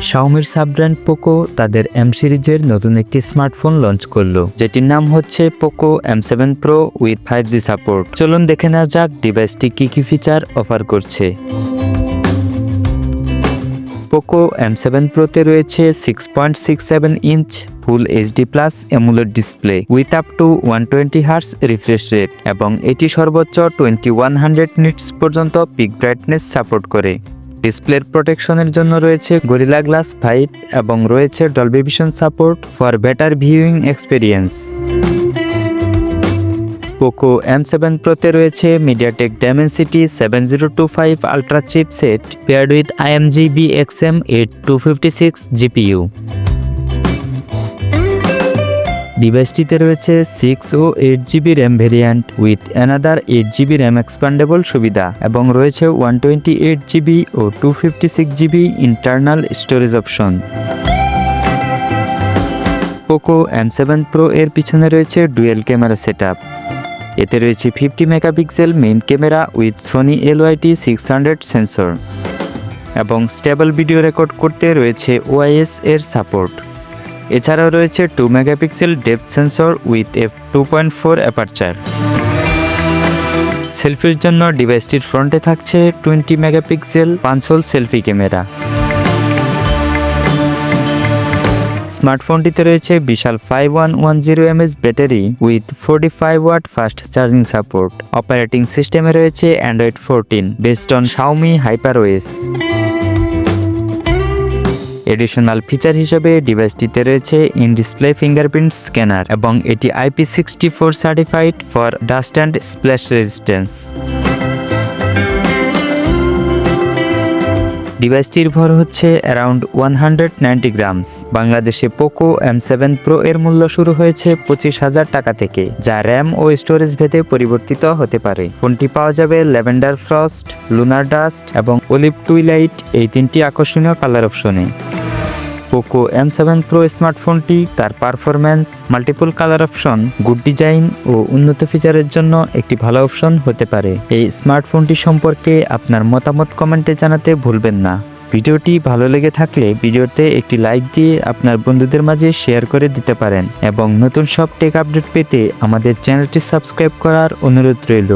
শাওমির sub brand Poco তাদের M সিরিজের নতুন একটি স্মার্টফোন লঞ্চ করলো, যেটির নাম হচ্ছে Poco M7 Pro with 5G support. চলুন দেখে নেওয়া যাক ডিভাইসটি কি ফিচার অফার করছে। পোকো M7 Proতে রয়েছে 6.67 inch full HD plus AMOLED display with up to 120 Hz refresh rate এবং এটি সর্বোচ্চ 2100 নিটস পর্যন্ত পিক ব্রাইটনেস সাপোর্ট করে। ডিসপ্লের প্রোটেকশনের জন্য রয়েছে গরিলা গ্লাস 5 এবং রয়েছে Dolby vision support for better viewing experience. Poco M7 Proতে রয়েছে MediaTek Dimensity 7025 Ultra chipset paired with AMD BXM8 256 GPU। ডিভাইসটিতে রয়েছে 6 ও 8GB RAM variant with another 8GB RAM expandable সুবিধা এবং রয়েছে 128GB ও 256GB internal storage option. Poco M7 Pro এর পিছনে রয়েছে dual camera setup. এতে রয়েছে 50 megapixel main camera with Sony LYT600 sensor এবং স্টেবল ভিডিও রেকর্ড করতে রয়েছে OIS এর সাপোর্ট। এছাড়াও রয়েছে 2 megapixel depth sensor with f2.4 aperture. সেলফির জন্য ডিভাইসটির ফ্রন্টে থাকছে 20 মেগাপিক্সেল পাঞ্চহোল সেলফি ক্যামেরা। স্মার্টফোনটিতে রয়েছে বিশাল 5110 mAh battery with 45 watt fast charging support. Operating সিস্টেমে রয়েছে Android 14 based on Xiaomi HyperOS। Additional feature হিসেবে ডিভাইসটিতে রয়েছে ইন ডিসপ্লে ফিঙ্গারপ্রিন্ট স্ক্যানার এবং এটি IP64 certified for dust and splash resistance. ডিভাইসটির ভর হচ্ছে অ্যারাউন্ড 190 গ্রামস। বাংলাদেশে পোকো M7 Pro এর মূল্য শুরু হয়েছে 25,000 টাকা থেকে, যা র্যাম ও স্টোরেজ ভেদে পরিবর্তিত হতে পারে। ফোনটি পাওয়া যাবে ল্যাভেন্ডার ফ্রস্ট, লুনার ডাস্ট এবং অলিভ টুইলাইট এই তিনটি আকর্ষণীয় কালার অপশনে। পোকো M7 Pro স্মার্টফোনটি তার performance, multiple colour option, good design ও উন্নত ফিচারের জন্য একটি ভালো অপশন হতে পারে। এই স্মার্টফোনটি সম্পর্কে আপনার মতামত কমেন্টে জানাতে ভুলবেন না। ভিডিওটি ভালো লেগে থাকলে ভিডিওতে একটি লাইক দিয়ে আপনার বন্ধুদের মাঝে শেয়ার করে দিতে পারেন এবং নতুন সব টেক আপডেট পেতে আমাদের চ্যানেলটি সাবস্ক্রাইব করার অনুরোধ রইল।